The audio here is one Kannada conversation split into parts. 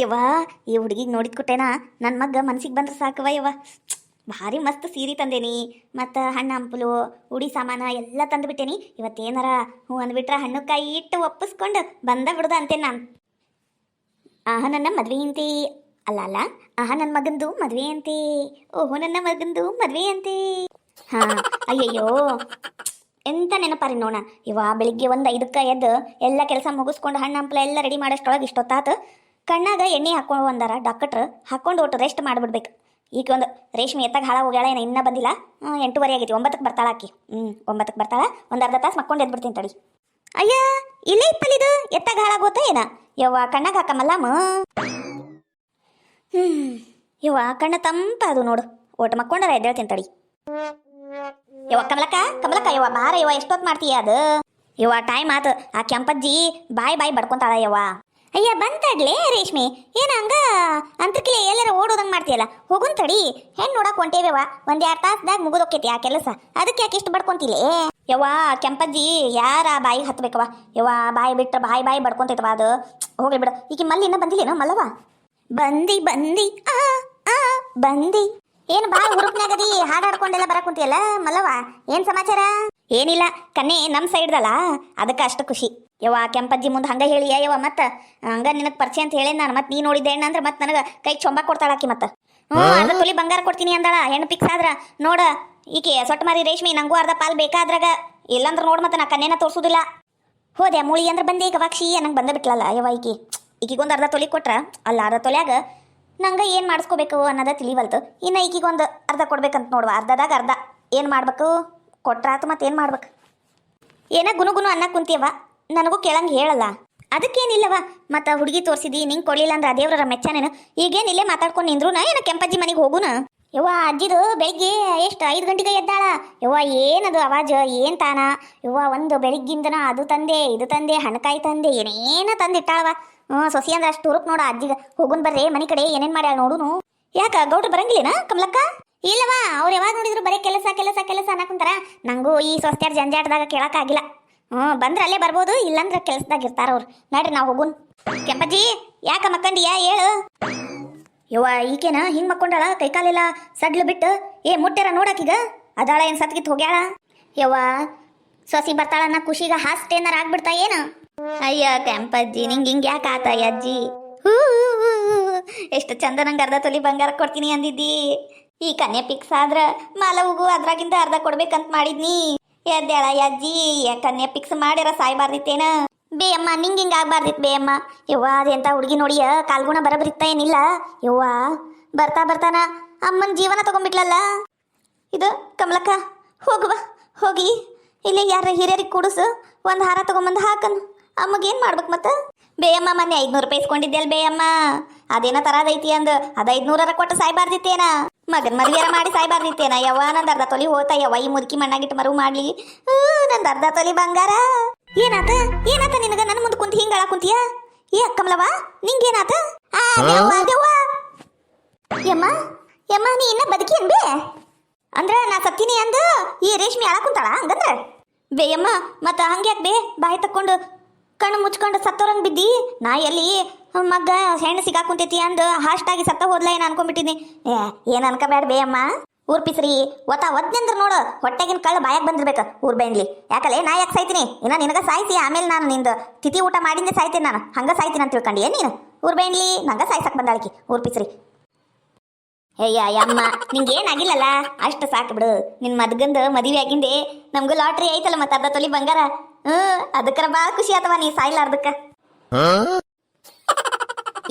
ಯವ್ವ, ಈ ಹುಡುಗಿಗೆ ನೋಡಿದ ಕೊಟ್ಟೇನ ನನ್ನ ಮಗ್ಗ ಮನ್ಸಿಗೆ ಬಂದ್ರೆ ಸಾಕವ ಯವ್ವ. ಭಾರಿ ಮಸ್ತ್ ಸೀರೆ ತಂದೇನಿ, ಮತ್ತು ಹಣ್ಣು ಹಂಪಲು ಉಡಿ ಸಾಮಾನು ಎಲ್ಲ ತಂದು ಬಿಟ್ಟೇನಿ. ಇವತ್ತೇನಾರ ಹ್ಞೂ ಅಂದ್ಬಿಟ್ರೆ ಹಣ್ಣು ಕಾಯಿ ಇಟ್ಟು ಒಪ್ಪಿಸ್ಕೊಂಡು ಬಂದ ಬಿಡುದ ಅಂತೇನೆ ನಾನು. ನನ್ನ ಮದ್ವೆ ಅಂತೆ. ಅಲ್ಲ ಅಲ್ಲ, ನನ್ನ ಮಗಂದು ಮದ್ವೆ ಅಂತೆ. ಓಹೋ, ನನ್ನ ಮಗಂದು ಮದ್ವೆ ಅಂತೆ. ಹಾಂ, ಅಯ್ಯಯ್ಯೋ ಎಂತ ನೆನಪಾರಿ ನೋಣ. ಬೆಳಿಗ್ಗೆ ಒಂದು 5ಕ್ಕೆ ಎದ್ದು ಎಲ್ಲ ಕೆಲಸ ಮುಗಿಸ್ಕೊಂಡು ಹಣ್ಣು ಹಂಪಲ ಎಲ್ಲ ರೆಡಿ ಮಾಡೋಷ್ಟೊಳಗೆ ಇಷ್ಟೊತ್ತಾತು. ಕಣ್ಣಾಗ ಎಣ್ಣೆ ಹಾಕೊಂಡು ಬಂದಾರ ಡಾಕ್ಟ್ರು, ಹಾಕೊಂಡು ಒಟ್ಟು ರೆಸ್ಟ್ ಮಾಡಿಬಿಡ್ಬೇಕು. ಈಗ ಒಂದು ರೇಷ್ಮೆ ಎತ್ತಾಗ ಹಾಳ ಹೋಗ್ಯಾಳ, ಏನೋ ಇನ್ನೂ ಬಂದಿಲ್ಲ. 8:30 ಆಗೈತಿ, 9ಕ್ಕೆ ಬರ್ತಾಳ ಆಕಿ. 9ಕ್ಕೆ ಬರ್ತಾಳ. ಒಂದು ಅರ್ಧ ತಾಸು ಮಕ್ಕೊಂಡು ಎದ್ಬಿಡ್ತೀನಿ ತಡಿ. ಅಯ್ಯ, ಇಲ್ಲೇ ಇತ್ತಲ್ಲಿದು ಎತ್ತಾಗ ಹಾಳಾಗೋತ ಏನ ಯವ್ವ, ಕಣ್ಣಾಗ ಹಾಕಮಲ್ಲಮ್ಮ. ಯವ್ವ, ಕಣ್ಣ ತಂಪ ಅದು ನೋಡು. ಒಟ್ಟು ಮಕ್ಕೊಂಡಾರ ಎದ್ದೇಳ್ತೀನಿ ತಡಿ. ಯವ್ವ ಕಮಲಕ್ಕ, ಕಮಲಕ್ಕ ಯವ್ವ ಬಾರ ಯವ್ವ, ಎಷ್ಟೊತ್ತು ಮಾಡ್ತೀಯ ಅದು? ಯವ್ವ ಟೈಮ್ ಆತು. ಆ ಕೆಂಪಜ್ಜಿ ಬಾಯಿ ಬಡ್ಕೊಂತಾಳ ಯವ್ವ. ಅಯ್ಯ ಬಂತಡ್ಲೇ ರೇಷ್ಮೆ, ಏನ ಹಂಗ ಅಂತರ್ಕಿಲೆ ಎಲ್ಲಾರ ಓಡೋದಂಗೆ ಮಾಡ್ತೀಯಲ್ಲ, ಹೋಗುನ್ ತಡಿ. ಹೆಣ್ಣು ನೋಡಕ್ ಹೊಂಟೇವ್ಯವ, 1-2 ತಾಸ್ದಾಗ ಮುಗಿದೋಕೈತಿ ಆ ಕೆಲಸ. ಅದಕ್ಕೆ ಯಾಕೆ ಇಷ್ಟು ಬಡ್ಕೊಂತಿಲೆ ಯವ್ವ? ಕೆಂಪಜ್ಜಿ ಯಾರ ಬಾಯಿಗೆ ಹತ್ಬೇಕವ ಯವ್ವ, ಬಾಯಿ ಬಿಟ್ರೆ ಬಾಯಿ ಬಡ್ಕೊಂತೈತವ ಅದು. ಹೋಗ್ಲಿ ಬಿಡು. ಈಗ ಮಲ್ಲಿ ಇನ್ನೂ ಬಂದಿಲ್ಲೇನೋ ಮಲ್ಲವ? ಬಂದಿ ಬಂದಿ ಆ ಆ ಬಂದಿ. ಏನು ಬಾ ಹುರುಪ್ನಾಗದಿ ಹಾಡಾಡ್ಕೊಂಡೆಲ್ಲ ಬರಕ್ ಕುಂತಿಯಲ್ಲ ಮಲ್ಲವ? ಏನ್ ಸಮಾಚಾರ? ಏನಿಲ್ಲ ಕನ್ನೆ, ನಮ್ಮ ಸೈಡ್ದಲ್ಲ ಅದಕ್ಕೆ ಅಷ್ಟು ಖುಷಿ ಯವ್ವ. ಕೆಂಪಜ್ಜಿ ಮುಂದೆ ಹಂಗ ಹೇಳಿ ಯವ್ವ, ಮತ್ತೆ ಹಂಗ ನಿನಗೆ ಪರಿಚಯ ಅಂತ ಹೇಳಿ ನಾನು. ಮತ್ತೆ ನೀ ನೋಡಿದ್ದೆ ಹೆಣ್ಣು ಅಂದ್ರೆ ಮತ್ತೆ ನನಗೆ ಕೈ ಚೊಂಬ ಕೊಡ್ತಾಳಾಕಿ. ಮತ್ತೆ ಅರ್ಧ ತೊಲಿ ಬಂಗಾರ ಕೊಡ್ತೀನಿ ಅಂದಾಳ. ಹೆಣ್ಣು ಫಿಕ್ಸ್ ಆದ್ರ ನೋಡ, ಈಕೆ ಸೊಟ್ಟ ಮಾರಿ ರೇಷ್ಮೆ, ನಂಗೂ ಅರ್ಧ ಪಾಲ್ ಬೇಕಾದ್ರಾಗ. ಇಲ್ಲಂದ್ರೆ ನೋಡ್ ಮತ್ತೆ ನಾ ಕನ್ನೇನ ತೋರ್ಸುದಿಲ್ಲ. ಹೋದೆ ಮೂಳಿ ಅಂದ್ರೆ ಬಂದೆ ಗವಾಕ್ಷಿ ನಂಗೆ ಬಂದ ಬಿಟ್ಲಲ್ಲ ಯವ್ವ. ಈಕಿಗೊಂದು ಅರ್ಧ ತೊಲಿ ಕೊಟ್ರ ಅಲ್ಲ, ಅರ್ಧ ತೊಲ್ಯಾಗ ನಂಗೆ ಏನು ಮಾಡಿಸ್ಕೋಬೇಕು ಅನ್ನೋದ ತಿಳಿವಲ್ತು. ಇನ್ನು ಈಕಿಗೊಂದು ಅರ್ಧ ಕೊಡ್ಬೇಕಂತ ನೋಡುವ. ಅರ್ಧದಾಗ ಅರ್ಧ ಏನು ಮಾಡ್ಬೇಕು? ಕೊಟ್ರಾತು ಮತ್ತೆ ಏನು ಮಾಡ್ಬೇಕು? ಏನ ಗುನುಗುನು ಅನ್ನ ಕುಂತೀಯವ, ನನಗೂ ಕೇಳಂಗೆ ಹೇಳಲ್ಲ. ಅದಕ್ಕೇನಿಲ್ಲವ, ಮತ್ತು ಹುಡುಗಿ ತೋರಿಸಿದಿ ನಿಂಗೆ ಕೊಡಲಿಲ್ಲ ಅಂದ್ರೆ ಅದೇವ್ರ ಮೆಚ್ಚನೇನು. ಈಗೇನು ಇಲ್ಲೇ ಮಾತಾಡ್ಕೊಂಡು ನಿಂದ್ರುನ ಏನ ಕೆಂಪಜ್ಜಿ ಮನೆಗೆ ಹೋಗುನ? ಯವ್ವ ಅಜ್ಜಿದು ಬೆಳಿಗ್ಗೆ ಎಷ್ಟು 5 ಗಂಟೆಗೆ ಎದ್ದಾಳ ಯವ್ವ. ಏನದು ಅವಾಜ್ ಏನು ತಾನ ಯವ್ವ? ಒಂದು ಬೆಳಿಗ್ಗಿಂದನ ಅದು ತಂದೆ ಇದು ತಂದೆ ಹಣಕಾಯಿ ತಂದೆ ಏನೇನ ತಂದಿಟ್ಟಾಳವ. ಸೊಸಿ ಅಂದ್ರೆ ಅಷ್ಟು ಹುರುಪ್ ನೋಡ ಅಜ್ಜಿಗೆ. ಹೋಗುನ್ ಬರ್ರೆ ಮನೆ ಕಡೆ ಏನೇನು ಮಾಡ್ಯಾಳ ನೋಡುನು. ಯಾಕ ಗೌಡ್ರು ಬರಂಗಿಲ್ಲೇನ ಕಮಲಕ್ಕ? ಇಲ್ಲವಾ, ಅವ್ರು ಯಾವಾಗ ನೋಡಿದ್ರು ಬರೀ ಕೆಲಸ ಕೆಲಸ ಕೆಲಸ ಅನ್ನಕುಂತಾರ. ನಂಗೂ ಈ ಸ್ವಸ್ತ್ಯಾರ ಜಂಜಾಟದಾಗ ಕೇಳಕ್ಕಾಗಿಲ್ಲ. ಬಂದ್ರೆ ಅಲ್ಲೇ ಬರ್ಬೋದು, ಇಲ್ಲಂದ್ರೆ ಕೆಲ್ಸದಾಗ ಇರ್ತಾರ ಅವ್ರು. ನಡ್ರಿ ನಾವು ಹೋಗುನ್. ಕೆಂಪಜ್ಜಿ ಯಾಕ ಮಕ್ಕಂಡಿಯಾ ಹೇಳು? ಯವ್ವ ಈಕೇನ ಹಿಂಗೆ ಮಕ್ಕೊಂಡಾಳ, ಕೈಕಾಲೆಲ್ಲ ಸಡ್ಲು ಬಿಟ್ಟು. ಮುಟ್ಟ್ಯಾರ ನೋಡಾಕೀಗ ಅದಾಳ ಏನು ಸತ್ಗಿತ್ ಹೋಗ್ಯಾಳ? ಯವ್ವ ಸೊಸಿ ಬರ್ತಾಳನ್ನ ಖುಷಿಗ ಹಾಸ್ಟೇನಾರ ಆಗ್ಬಿಡ್ತಾ ಏನು? ಅಯ್ಯ ಕೆಂಪಜ್ಜಿ, ನಿಂಗೆ ಹಿಂಗೆ ಯಾಕೆ ಆತ ಅಜ್ಜಿ? ಎಷ್ಟು ಚಂದ, ನಂಗೆ ಅರ್ಧ ತೊಲಿ ಬಂಗಾರ ಕೊಡ್ತೀನಿ ಅಂದಿದ್ದಿ. ಈ ಕನ್ಯಾ ಪಿಕ್ಸ್ ಆದ್ರ ಮಾಲವುಗೂ ಅದ್ರಾಗಿಂದ ಅರ್ಧ ಕೊಡ್ಬೇಕಂತ ಮಾಡಿದ್ನಿ. ಎದ್ದೇಳ ಅಜ್ಜಿ, ಕನ್ಯಾ ಪಿಕ್ಸ್ ಮಾಡ್ಯಾರ ಸಾಯ್ಬಾರ್ದಿತ್ತೇನ? ಬೇಯಮ್ಮ ನಿಂಗೆ ಹಿಂಗೆ ಆಗ್ಬಾರ್ದಿತ್ತು ಬೇಯಮ್ಮ. ಯವ್ವ ಅದೆಂತ ಹುಡುಗಿ ನೋಡಿಯ, ಕಾಲ್ಗುಣ ಬರಬರಿತ್ತ ಏನಿಲ್ಲ ಯವ್ವ. ಬರ್ತಾನ ಅಮ್ಮನ ಜೀವನ ತಗೊಂಡ್ಬಿಟ್ಲಲ್ಲ ಇದು. ಕಮಲಕ್ಕ ಹೋಗುವ, ಹೋಗಿ ಇಲ್ಲಿ ಯಾರ ಹಿರಿಯರಿಗೆ ಕೂಡಿಸು, ಒಂದು ಹಾರ ತಗೊಂಬಂದು ಹಾಕನ್. ಅಮ್ಮಗೇನು ಮಾಡ್ಬೇಕು ಮತ್ತೆ? ಬೇಯಮ್ಮ ಮೊನ್ನೆ 500 ರೂಪಾಯಿ ಇಸ್ಕೊಂಡಿದ್ದೆ ಅಲ್ ಬೇಯಮ್ಮ, ಅದೇನೋ ತರದೈತಿ ಅಂದು ಅದು 500 ಕೊಟ್ಟು ಸಾಯ್ಬಾರ್ದಿತ್ತೇನ? ಮಗನ್ ಮದುವೆಯಾರ ಮಾಡಿ ಸಾಯ್ಬಾರ್ದಿತ್ತೇನ ಯವ್ವ? ನಂದು ಅರ್ಧ ತೊಲಿ ಹೋತಾ ಯವ್ವ. ಈ ಮುದುಕಿ ಮಣ್ಣಾಗಿಟ್ಟು ಮರು ಮಾಡ್ಲಿ. ನಂದು ಅರ್ಧ ತೊಲಿ ಬಂಗಾರ. ಏನಾತ ನಿನಗ? ನನ್ನ ಮುಂದೆ ಕುಂತ ಹಿಂಗ ಕುಂತೀಯ? ಕಮಲವ ನಿಂಗೇನಾತ? ಯಮ್ಮ ನೀ ಇನ್ನ ಬದುಕಿ ಅನ್ಬೇ ಅಂದ್ರ ನಾ ಸತ್ತೀನಿ ಅಂದು ಈ ರೇಷ್ಮೆ ಅಳ ಕುಂತಾಳ ಹಂಗಂದ್ರ? ಬೇಯಮ್ಮ ಮತ್ತ ಹಂಗ್ಯಾಕ್ ಬೇ ಬಾಯಿ ತಕ್ಕೊಂಡು ಕಣ್ಣು ಮುಚ್ಕೊಂಡು ಸತ್ತೋರಂಗ್ ಬಿದ್ದಿ? ನಾ ಎಲ್ಲಿ ಮಗ್ಗ ಹೆಣ್ಣು ಸಿಗಾಕುಂತೈತಿ ಅಂದು ಹಾಸ್ಟಾಗಿ ಸತ್ತ ಹೋದ್ಲ ಏನು ಅನ್ಕೊಂಡ್ಬಿಟ್ಟಿನಿ. ಏನು ಅನ್ಕೋಬೇಡ ಬೇಯಮ್ಮ. ಊರ್ ಪಿಸ್ರಿ ಒದ್ನೆಂದ್ರ ನೋಡು, ಹೊಟ್ಟೆಗಿನ ಕಳ್ಳ ಬಾಯಾಗ ಬಂದಿರ್ಬೇಕು ಊರ್ ಬೆಂಗ್ಲಿ. ಯಾಕಲೆ ನಾ ಯಾಕೆ ಸಾಯ್ತೀನಿ? ಇನ್ನ ನಿನಗ ಸಾಯ್ತಿ, ಆಮೇಲೆ ನಾನು ನಿಂದು ತಿಥಿ ಊಟ ಮಾಡಿಂದೆ ಸಾಯ್ತೀನಿ. ನಾನು ಹಂಗ ಸಾಯ್ತೀನಿ ಅಂತ ತಿಳ್ಕೊಂಡಿ ನೀನು? ಊರ್ ಬೆಂಗ್ಲಿ ನಂಗ ಸಾಯ್ಸಕ್ ಬಂದಾಳಕಿ ಊರ್ ಪಿಸ್ರಿ. ಅಮ್ಮ ನಿಂಗೇನಾಗಿಲ್ಲಲ್ಲ, ಅಷ್ಟು ಸಾಕು ಬಿಡು. ನಿನ್ ಮದ್ಗಂದು ಮದುವೆ ಆಗಿಂದೆ ನಮ್ಗೂ ಲಾಟ್ರಿ ಐತಲ್ಲ, ಮತ್ತೆ ಅರ್ಧ ತೊಲಿ ಬಂಗಾರ. ಅದಕ್ಕರ ಭಾಳ ಖುಷಿ ಆತವ ನೀ ಸಾಯ್ಲಾರ್ದಕ್ಕ.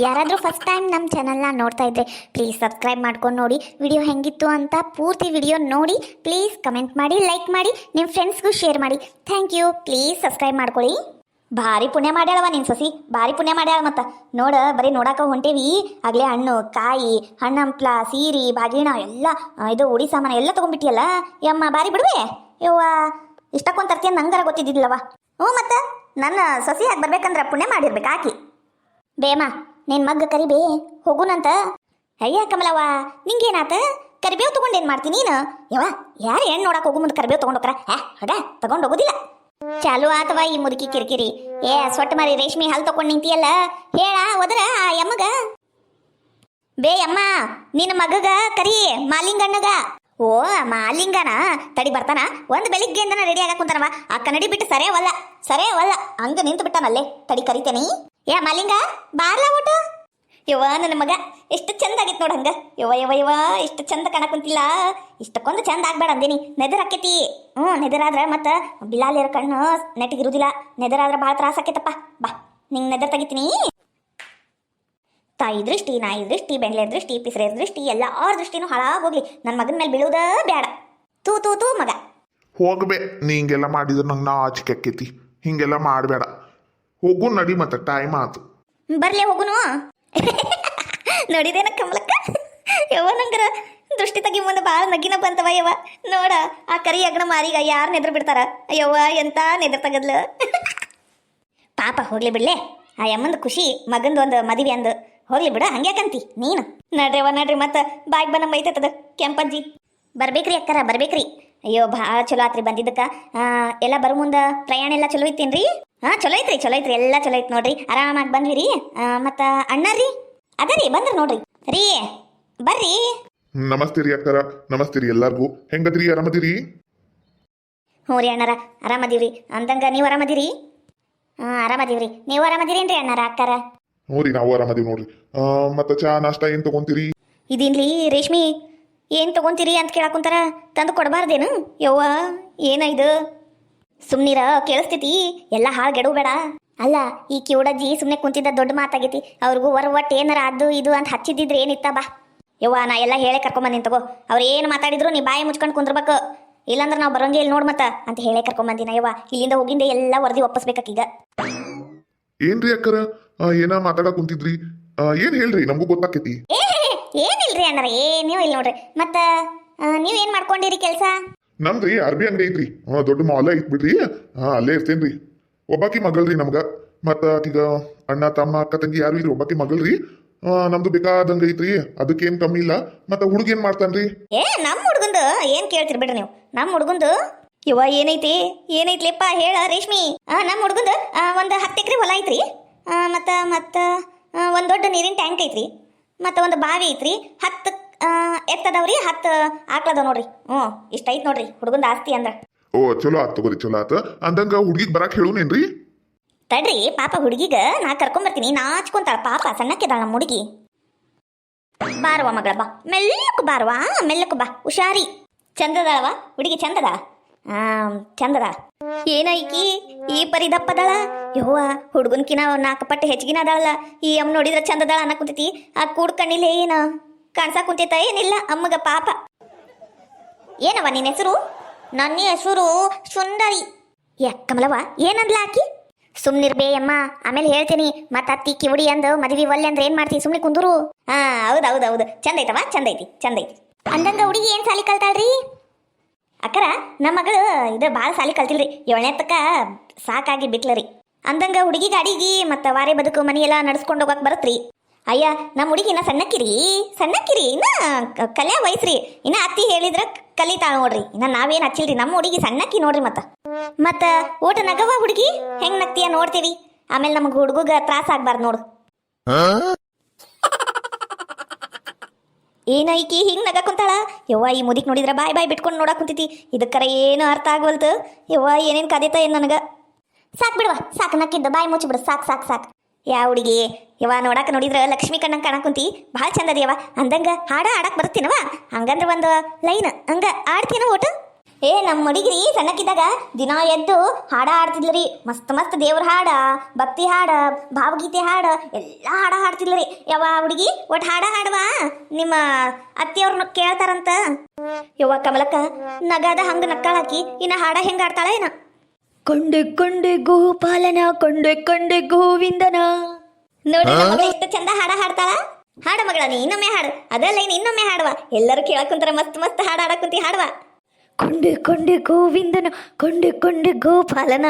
ಯಾರಾದರೂ ಫಸ್ಟ್ ಟೈಮ್ ನಮ್ಮ ಚಾನಲ್ನ ನೋಡ್ತಾ ಇದ್ರೆ ಪ್ಲೀಸ್ ಸಬ್ಸ್ಕ್ರೈಬ್ ಮಾಡ್ಕೊಂಡು ನೋಡಿ. ವಿಡಿಯೋ ಹೆಂಗಿತ್ತು ಅಂತ ಪೂರ್ತಿ ವಿಡಿಯೋ ನೋಡಿ ಪ್ಲೀಸ್ ಕಮೆಂಟ್ ಮಾಡಿ, ಲೈಕ್ ಮಾಡಿ, ನಿಮ್ಮ ಫ್ರೆಂಡ್ಸ್ಗೂ ಶೇರ್ ಮಾಡಿ. Thank you. ಪ್ಲೀಸ್ ಸಬ್ಸ್ಕ್ರೈಬ್ ಮಾಡ್ಕೊಳ್ಳಿ. ಭಾರಿ ಪುಣ್ಯ ಮಾಡ್ಯಾಳವ ನಿನ್ ಸೊಸಿ, ಭಾರಿ ಪುಣ್ಯ ಮಾಡ್ಯಾಳ. ಮತ್ತು ನೋಡ ಬರೀ ನೋಡಾಕ ಹೊಂಟೇವಿ, ಆಗಲೇ ಹಣ್ಣು ಕಾಯಿ ಹಣ್ಣು ಹಂಪ್ಲ ಸೀರೆ ಬಾಗಿಣ ಎಲ್ಲ ಇದು ಉಡಿ ಸಾಮಾನು ಎಲ್ಲ ತೊಗೊಂಡ್ಬಿಟ್ಟಿಯಲ್ಲ ಯಮ್ಮ. ಭಾರಿ ಬಿಡುವೆ ಯವ್ವ, ಇಷ್ಟಕ್ಕೊಂದು ತರ್ತೀಯ ನಂಗಾರ ಗೊತ್ತಿದ್ದಿಲ್ಲವ. ಮತ್ತು ನನ್ನ ಸೊಸಿ ಆಗಿ ಬರ್ಬೇಕಂದ್ರೆ ಪುಣ್ಯ ಮಾಡಿರ್ಬೇಕು ಆಕಿ. ಬೇಮ ನಿನ್ ಮಗ್ಗ ಕರಿಬೇ ಹೋಗುನಂತ. ಅಯ್ಯ ಕಮಲವ್ವ ನಿಂಗೇನಾತ? ಕರಿಬೇವು ತೊಗೊಂಡೇನು ಮಾಡ್ತೀನಿ ನೀನು? ಯವ್ವ ಯಾರು ಹೆಣ್ಣು ನೋಡಕ್ಕೆ ಹೋಗು ಮುಂದೆ ಕರಿಬೇವು ತೊಗೊಂಡೋಕ್ರ? ಹಡ ತಗೊಂಡು ಹೋಗೋದಿಲ್ಲ. ಚಾಲು ಆತವ ಈ ಮುದುಕಿ ಕಿರಿಕಿರಿ. ಸೊಟ್ಟ ಮಾರಿ ರೇಷ್ಮೆ ಹಲ್ ತಗೊಂಡು ನಿಂತಿಯಲ್ಲ, ಹೇಳ ಹೋದ್ರ ಆ ಯಮ್ಮ ನಿಮಗ ಬೇ ಅಮ್ಮ ನಿನ್ನ ಮಗಗ ಕರಿ ಮಾಲಿಂಗಣ್ಣಗ. ಓ ಮಾಲಿಂಗನ ತಡಿ ಬರ್ತಾನ. ಒಂದು ಬೆಳಿಗ್ಗೆಯಿಂದನ ರೆಡಿ ಆಗ ಕುಂತಾನವ. ಆ ಕನ್ನಡಿ ಬಿಟ್ಟು ಸರೇ ಅವಲ್ಲ ಹಂಗ ನಿಂತು ಬಿಟ್ಟಾನಲ್ಲೇ. ತಡಿ ಕರಿತೇನಿ. ಏ ಮಾಲಿಂಗ ಬಾರ್ಲ ಊಟ. ಯವ್ವ ನನ್ನ ಮಗ ಎಷ್ಟು ಚಂದ ಆಗಿತ್ತು ನೋಡ ಹಂಗ. ಯವ್ವ ಎಷ್ಟು ಚಂದ ಕಾಣಕುಂತಿಲ್ಲ. ಇಷ್ಟಕ್ಕೊಂದು ಚಂದ ಆಗ್ಬೇಡ ಅಂದೇನಿ. ನೆದರ್ ಆಕೇತಿ. ನೆದರಾದ್ರ ಮತ್ತ ಬಿಲಾಲಿಯರ ಕಣ್ಣು ನೆಟ್ಟಿಗಿರುದಿಲ್ಲ. ನೆದರಾದ್ರ ಭಾಳ ತ್ರಾಸ ಆಕೇತಪ್ಪ. ಬಾ ನಿಂಗೆ ನೆದರ್ ತೆಗಿತೀನಿ. ತಾಯಿ ದೃಷ್ಟಿ, ನಾಯಿ ದೃಷ್ಟಿ, ಬೆಂಗ್ಳೇರ್ ದೃಷ್ಟಿ, ಪಿಸರೇರ್ ದೃಷ್ಟಿ, ಎಲ್ಲಾರ ದೃಷ್ಟಿನೂ ಹಾಳಾಗೋಗ್ಲಿ. ನನ್ನ ಮಗನ ಮೇಲೆ ಬೀಳುವುದ ಬೇಡ. ತೂ ಮಗ ಹೋಗ್ಬೇ. ನೀ ಹಿಂಗೆಲ್ಲ ಮಾಡಿದ್ರೆ ನಂಗೆ ನಾಚಿಕೆ ಆಕೈತಿ. ಹಿಂಗೆಲ್ಲ ಮಾಡಬೇಡ. ಹೋಗು ನಡಿ, ಮತ್ತೆ ಟೈಮ್ ಆತು. ಬರ್ಲೇ ಹೋಗುನು. ನೋಡಿದೇನ ಕಮಲಕ್ಕ ಯವ್ವ ನಂಗರ ದೃಷ್ಟಿ ತೆಗಿ ಮುಂದೆ ಭಾಳ ನಗಿನ ಬಂತವ. ಯವ್ವ ನೋಡ ಆ ಕರಿ ಅಗ್ನ ಮಾರಿಗ ಯಾರು ನೆದ್ರ ಬಿಡ್ತಾರ. ಯವ್ವ ಎಂತ ನೆದ್ರ ತಗದ್ಲ. ಪಾಪ ಹೋಗ್ಲಿ ಬಿಡ್ಲೆ. ಆ ಯಮ್ಮಂದು ಖುಷಿ ಮಗಂದು ಒಂದು ಮದುವೆ ಅಂದು ಹೋಗ್ಲಿ ಬಿಡ. ಹಂಗ್ಯಾಕಂತಿ ನೀನು. ನಡ್ರಿ ಮತ್ತೆ ಬಾಯ್ಗೆ ಬಂದ ಮೈತದ ಕೆಂಪಜ್ಜಿ. ಬರ್ಬೇಕ್ರಿ ಅಕ್ಕರ ಬರ್ಬೇಕ್ರಿ. ಅಯ್ಯೋ ಭಾಳ ಚಲೋ ಆತ್ರಿ ಬಂದಿದ್ದಕ್ಕ. ಎಲ್ಲ ಬರೋ ಮುಂದೆ ಪ್ರಯಾಣ ಎಲ್ಲ ಚಲೋ ಐತೇನ್ರಿ? ಚಲೋ ಐತ್ರಿ ಎಲ್ಲ ಚಲೋ ಐತಿ ನೋಡ್ರಿ. ಆರಾಮಾಗಿ ಬಂದ್ವಿ ರೀ. ಮತ್ತು ಅಣ್ಣರಿ ಅದರಿ ಬಂದ್ರಿ ನೋಡ್ರಿ. ರೀ ಬರ್ರಿ. ನಮಸ್ತೆ ರೀ ಅಕ್ಕರ. ನಮಸ್ತೆ ರೀ ಎಲ್ಲಾರ್ಗೂ. ಹೆಂಗದ್ರಿ? ಆರಾಮದಿರಿ? ಹ್ಞೂ ರೀ ಅಣ್ಣಾರ ಆರಾಮದೀವ್ರಿ. ಅಂದಂಗ ನೀವು ಆರಾಮದಿರಿ? ಆರಾಮದೀವ್ರಿ. ನೀವು ಆರಾಮದಿರೇನ್ರಿ ಅಣ್ಣಾರ ಅಕ್ಕಾರ? ಹ್ಞೂ ರೀ ನಾವು ಆರಾಮದೀವಿ ನೋಡ್ರಿ. ಮತ್ತೆ ಚಾ ನಾಷ್ಟ ಏನು ತಗೊಂತೀರಿ? ಇದೇನ್ರಿ ರೇಷ್ಮಿ ಏನು ತಗೊಂತೀರಿ ಅಂತ ಕೇಳಾಕುಂತಾರ. ತಂದು ಕೊಡಬಾರ್ದೇನು? ಯವ್ವ ಏನ ಇದು? ಸುಮ್ನಿರ ಕೇಳಿಸ್ತೈತಿ. ಎಲ್ಲ ಹಾಳು ಬೇಡ. ಅಲ್ಲ ಈ ಕಿವುಡಜ್ಜಿ ಸುಮ್ಮನೆ ಕುಂತಿದ್ದ ದೊಡ್ಡ ಮಾತಾಗೈತಿ. ಅವ್ರಿಗೂ ಒಟ್ಟು ಏನಾರ ಅದು ಇದು ಅಂತ ಹಚ್ಚಿದ್ದಿದ್ರೆ ಏನಿತ್ತ ಬಾ. ಯವ್ವ ನಾ ಎಲ್ಲ ಹೇಳೇ ಕರ್ಕೊಂಬಂದಿನಿ ತಗೋ. ಅವ್ರು ಏನು ಮಾತಾಡಿದ್ರು ನೀ ಬಾಯಿ ಮುಚ್ಕೊಂಡು ಕುಂದ್ರಬೇಕು. ಇಲ್ಲಾಂದ್ರೆ ನಾವು ಬರೋಂಗೆ ಇಲ್ಲಿ ನೋಡ್ ಮತ್ತ ಅಂತ ಹೇಳೇ ಕರ್ಕೊಂಬಂದಿನ. ಯವ್ವ ಇಲ್ಲಿಂದ ಹೋಗಿಂದೆ ಎಲ್ಲ ವರದಿ ವಾಪಸ್ಬೇಕೀಗ. ಏನ್ರಿ ಅಕ್ಕರ ಏನ ಮಾತಾಡಕ್ ಕುಂತಿದ್ರಿ? ಏನ್ ಹೇಳ್ರಿ, ನಮಗೂ ಗೊತ್ತಾಕೈತಿ. ಏನಿಲ್ರಿ ಅಣ್ಣಾರ ಏನೂ ಇಲ್ಲ ನೋಡ್ರಿ. ಮತ್ತ ನೀವೇನ್ ಮಾಡ್ಕೊಂಡಿರಿ ಕೆಲಸ? ನಮ್ದ್ರಿ ಅರ್ಬಿ ಅಂಗಡಿ ಐತ್ರಿ. ದೊಡ್ಡ ಮಾಲ್ ಐತ್ ಬಿಡ್ರಿ. ಅಲ್ಲೇ ಇರ್ತೇನ್ರಿ. ಒಬ್ಬಾಕಿ ಮಗಳ್ರಿ ನಮ್ಗ. ಮತ್ತ ಆಕೀಗ ಅಣ್ಣ ತಮ್ಮ ಅಕ್ಕ ತಂಗಿ ಯಾರು ಇಲ್ರಿ. ಒಬ್ಬಾಕಿ ಮಗಳ್ರಿ. ನಮ್ದು ಬೇಕಾದಂಗ ಐತ್ರಿ. ಅದಕ್ಕೇನ್ ಕಮ್ಮಿ ಇಲ್ಲ. ಮತ್ತ ಹುಡುಗ ಏನ್ ಮಾಡ್ತಾನ್ರಿ? ನಮ್ಮ ಹುಡುಗಂದು ಏನ್ ಕೇಳ್ತಿರ್ ಬಿಡ್ರಿ ನೀವು. ನಮ್ಮ ಹುಡುಗಂದು ಇವ ಏನೈತ್ಲಿಪ್ಪ ಹೇಳ ರೇಷ್ಮಿ. ನಮ್ಮ ಹುಡುಗಂದು ಒಂದು 10 ಎಕರೆ ಹೊಲ ಐತ್ರಿ. ಮತ್ತ ಒಂದು ದೊಡ್ಡ ನೀರಿನ ಟ್ಯಾಂಕ್ ಐತ್ರಿ. ಮತ್ತ ಒಂದು ಬಾವಿ ಐತ್ರಿ. 10 ಎತ್ತದವ್ರಿ, 10 ಆಕ್ಳದವ್ ನೋಡ್ರಿ. ಇಷ್ಟ ಐತ್ ನೋಡ್ರಿ ಹುಡುಗಂದ ಆಸ್ತಿ ಅಂದ್ರ. ಓ ಚಲೋ ಆತ್ ತಗೋರಿ, ಚಲೋ ಆತ. ಅಂದಂಗ ಹುಡುಗಿಗ್ ಬರಾಕ್ ಹೇಳುನೇನ್ರಿ? ತಡ್ರಿ ಪಾಪ ಹುಡುಗಿಗ ನಾ ಕರ್ಕೊಂಬರ್ತೀನಿ. ನಾಚ್ಕೊಂತಾಳ ಪಾಪ, ಸಣ್ಣಕ್ಕಿದಾಳ ನಮ್ಮ ಹುಡುಗಿ. ಬಾರವ ಮಗಳ ಬಾ, ಮೆಲ್ಲಕ್ಕೆ ಬಾರವಾ, ಮೆಲ್ಲಕ್ಕೆ ಬಾ. ಹುಷಾರಿ. ಚಂದದಾಳವ ಹುಡುಗಿ? ಚಂದದಾಳ. ಚಂದದಾಳ. ಏನೈಕಿ ಈ ಪರಿ ದಪ್ಪದಾಳ? ಯವ್ವ ಹುಡುಗನ್ಕಿನ 4 ಪಟ್ಟು ಹೆಚ್ಚಿಗಿನ ಅದಾಳಲ್ಲ. ಈ ಅಮ್ಮ ನೋಡಿದ್ರೆ ಚಂದದಾಳ ಅನ್ನ ಕುಂತೈತಿ. ಆ ಕೂಡ್ ಕಣ್ಣಿಲ್ಲ ಏನ ಕಾಣ್ಸಾಕ್ ಕುಂತೈತ ಏನಿಲ್ಲ ಅಮ್ಮಗ ಪಾಪ. ಏನವ ನಿನ್ನ ಹೆಸರು? ನನ್ನ ಹೆಸರು ಸುಂದರಿ. ಕಮಲವ್ವ ಏನಂದ್ಲ ಆಕಿ? ಸುಮ್ನಿರ್ಬೇ ಅಮ್ಮ, ಆಮೇಲೆ ಹೇಳ್ತೀನಿ. ಮತ್ತ ಅತ್ತಿ ಕಿವುಡಿ ಅಂದು ಮದ್ವಿ ಒಲ್ಲೆ ಅಂದ್ರೆ ಏನ್ ಮಾಡ್ತಿ? ಸುಮ್ನೆ ಕುಂದ್ರು. ಹೌದು ಚಂದ ಐತವ, ಚಂದ ಐತಿ. ಅಂದಂಗ ಹುಡುಗಿ ಏನ್ ಸಾಲಿ ಕಲ್ತಾಳ್ರಿ? ಅಕ್ಕರ ನಮ್ಮ ಮಗಳು ಇದು ಭಾಳ ಸಾಲಿ ಕಲ್ತಿಲ್ರಿ. 7ನೇ ತಕ್ಕ ಸಾಕಾಗಿ ಬಿಟ್ಲರಿ. ಅಂದಂಗ ಹುಡುಗಿಗೆ ಅಡಿಗೆ ಮತ್ತು ವಾರೆ ಬದುಕು ಮನಿ ಎಲ್ಲ ನಡ್ಸ್ಕೊಂಡು ಹೋಗಕ್ಕೆ ಬರುತ್ತ್ರಿ. ಅಯ್ಯ ನಮ್ಮ ಹುಡುಗಿ ಇನ್ನ ಸಣ್ಣಕ್ಕಿರಿ ಇನ್ನ ಕಲಿಯ ವಯಸ್ಸ್ರಿ. ಇನ್ನ ಅತ್ತಿ ಹೇಳಿದ್ರ ಕಲಿತಾಳ ನೋಡ್ರಿ. ಇನ್ನ ನಾವೇನು ಹಚ್ಚಿಲ್ರಿ. ನಮ್ಮ ಹುಡುಗಿ ಸಣ್ಣಕ್ಕಿ ನೋಡ್ರಿ. ಮತ್ತ ಊಟ ನಗವ ಹುಡುಗಿ ಹೆಂಗ್ ನಗ್ತೀಯ ನೋಡ್ತೀವಿ. ಆಮೇಲೆ ನಮಗೆ ಹುಡುಗ ತ್ರಾಸ ಆಗ್ಬಾರ್ದು ನೋಡು. ಏನೈಕಿ ಹಿಂಗ್ ನಗ ಕುಂತಾಳ? ಯವ್ವ ಈ ಮುದಿಕ್ ನೋಡಿದ್ರ ಬಾಯ್ ಬಿಟ್ಕೊಂಡು ನೋಡಕ್ ಕುಂತೈತಿ. ಇದಕ್ಕರ ಏನು ಅರ್ಥ ಆಗವಲ್ತು. ಯವ್ವ ಏನೇನು ಕದೀತ ಏನು ನನಗ. ಸಾಕು ಬಿಡುವ, ಸಾಕು ನಕ್ಕಿದ್ದು ಬಾಯಿ ಮುಚ್ಚಿಬಿಡು. ಸಾಕು. ಯಾವ ಹುಡುಗಿ ಯವ್ವ ನೋಡಾಕ ನೋಡಿದ್ರ ಲಕ್ಷ್ಮಿ ಕಣ್ಣಂಗೆ ಕಾಣಕ್ ಕುಂತಿ. ಭಾಳ ಚಂದ ಅದಿಯವ. ಅಂದಂಗ ಹಾಡ ಆಡಕ್ ಬರುತ್ತೀನವ? ಹಂಗಂದ್ರೆ ಒಂದು ಲೈನ್ ಹಂಗ ಆಡ್ತೀನ ಓಟು? ನಮ್ಮ ಹುಡುಗಿರಿ ಸಣ್ಣಕ್ಕಿದ್ದಾಗ ದಿನ ಎದ್ದು ಹಾಡ ಆಡ್ತಿದ್ಲರಿ. ಮಸ್ತ್ ದೇವ್ರ ಹಾಡ, ಭಕ್ತಿ ಹಾಡ, ಭಾವಗೀತೆ ಹಾಡ ಎಲ್ಲ ಹಾಡ ಹಾಡ್ತಿದ್ಲರಿ. ಯವ್ವ ಹುಡುಗಿ ಒಟ್ಟು ಹಾಡ ಹಾಡವಾ ನಿಮ್ಮ ಅತ್ತಿಯವ್ರನ್ನ ಕೇಳ್ತಾರಂತ. ಯವ್ವ ಕಮಲಕ್ಕ ನಗಾದ ಹಂಗ ನಕ್ಕಾಳಾಕಿ ಇನ್ನ ಹಾಡ ಹೆಂಗ ಆಡ್ತಾಳ ಏನ? ಕೊಂಡೆ ಗೋಪಾಲನ ಕೊಂಡೆ ಗೋವಿಂದನ. ನೋಡಿ ಎಷ್ಟು ಚಂದ ಹಾಡ ಹಾಡ್ತಾಳ. ಹಾಡ ಮಗಳ ನೀ ಇನ್ನೊಮ್ಮೆ ಹಾಡು. ಅದಲ್ಲ ಇನ್ನೊಮ್ಮೆ ಹಾಡುವ. ಎಲ್ಲರೂ ಕೇಳಕ್ಕುಂತಾರ ಮಸ್ತ್ ಹಾಡ ಆಡಕ್ಕುಂತಿ. ಹಾಡುವ. ಕೊಂಡೆ ಗೋವಿಂದನ ಕೊಂಡೆ ಗೋಪಾಲನ.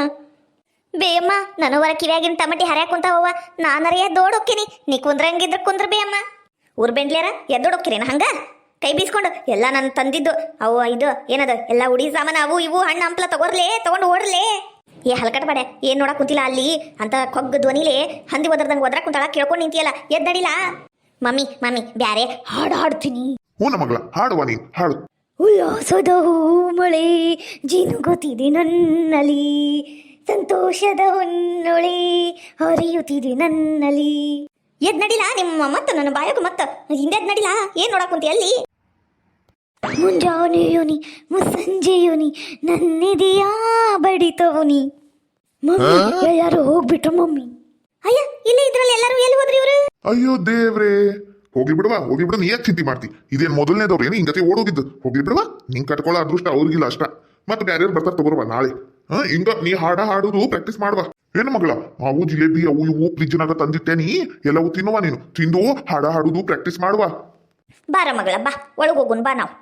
ಬೇಯಮ್ಮ ನನವರ ಕಿವ್ಯಾಗಿನ ಟಮಟಿ ಹರ್ಯಾಕುಂತಾವ. ನಾನರೇ ದೋಡೋಕ್ಕಿನಿ. ನೀ ಕುಂದ್ರಂಗಿದ್ರ ಕುಂದ್ರ ಬೇಯಮ್ಮ. ಊರ್ ಬೆಂಡ್ಲೇರ ಎದ್ದೋಡೋಕ್ಕಿರೇನ ಹಂಗ ಕೈ ಬೀಸ್ಕೊಂಡು? ಎಲ್ಲ ನಾನು ತಂದಿದ್ದು ಅವು ಇದು ಏನದ ಎಲ್ಲ ಉಡಿ ಸಾಮಾನು ಅವು ಇವು ಹಣ್ಣು ಹಂಪ್ಲ ತಗೊಂಡು ಓಡ್ರಲೇ. ಏ ಹಲ್ಕಟ್ ಬಡೆ ಏನ್ ನೋಡಕ್ ಕುಂತಿಲ್ಲ ಅಲ್ಲಿ ಅಂತ ಕೊಗ್ಗ ಧ್ವನಿಲೇ ಹಂದಿ ಒದರ್ದಂಗೆ ಒದ್ರ ಕುಂತಾಳ ಕೇಳ್ಕೊಂಡು ನಿಂತಿಯಲ್ಲ ಎದ್ದಡಿಲ್ಲ ಮಮ್ಮಿ ಮಮ್ಮಿ ಬ್ಯಾರೆ ಹಾಡು ಹಾಡ್ತೀನಿ ಹ್ಞೂ ಮಗಳ ಹಾಡುವ ನೀನ್ ಹಾಡು. ಉಲ್ಲಾಸದ ಮಳೆ ಜಿನುಗುತ್ತಿದೆ ನನ್ನಲ್ಲಿ ಸಂತೋಷದ ಹೊನ್ನೊಳೆ ಹರಿಯುತ್ತಿದೆ ನನ್ನಲ್ಲಿ ಎದ್ ನಡಿಲ ನಿಮ್ಮ ಮತ್ತ ನನ್ನ ಬಾಯಕ ಮತ್ತ ಹಿಂದೆ ನಡಿಲ ಏನ್ ನೋಡಕ್ ಕುಂತಿ ಅಲ್ಲಿ ಮುಂಜಾನೆಯೋನಿ ಮುಸ್ಸಂಜೆಯೋನಿ ನನ್ನೆದೆಯ ಬಡಿತವನಿ ಮಮ್ಮಿ ಎಲ್ಲಾರು ಹೋಗ್ಬಿಟ್ರು ಮಮ್ಮಿ ಅಯ್ಯ ಇಲ್ಲೇ ಇದ್ರಲ್ಲಿ ಎಲ್ಲರೂ ಎಲ್ಲಿ ಹೋದ್ರಿ ಇವ್ರು ಅಯ್ಯೋ ದೇವ್ರೇ, ಹೋಗ್ಲಿ ಬಿಡು, ನೀ ಯಾಕೆ ಚಿಂತೆ ಮಾಡ್ತಿ? ಇದೇನ್ ಮೊದಲನೇದವ್ರು ಏನು ಹಿಂಗತಿ ಓಡೋಗಿದ್ದು? ಹೋಗ್ಲಿ ಬಿಡುವ, ನಿಂಗೆ ಕಟ್ಕೊಳ್ಳೋ ಅದೃಷ್ಟ ಅವ್ರಿಗಿಲ್ಲ ಅಷ್ಟ. ಮತ್ತೆ ಬ್ಯಾರ್ಯಾರು ಬರ್ತಾರೆ ತಗೋರ್ವ ನಾಳೆ. ಹಿಂಗ ನೀ ಹಾಡುದು ಪ್ರಾಕ್ಟೀಸ್ ಮಾಡುವ. ಏನು ಮಗಳ, ಅವು ಜಿಲೇಬಿ ಅವು ಇವು ಫ್ರಿಜ್ನಾಗ ತಂದಿಟ್ಟೇನಿ, ಎಲ್ಲವೂ ತಿನ್ನುವ. ನೀನು ತಿಂದು ಹಾಡುದು ಪ್ರಾಕ್ಟೀಸ್ ಮಾಡುವ. ಬಾರ ಮಗಳ ಬಾ ಒಳಗೋಗುನ್ ಬಾ ನಾವು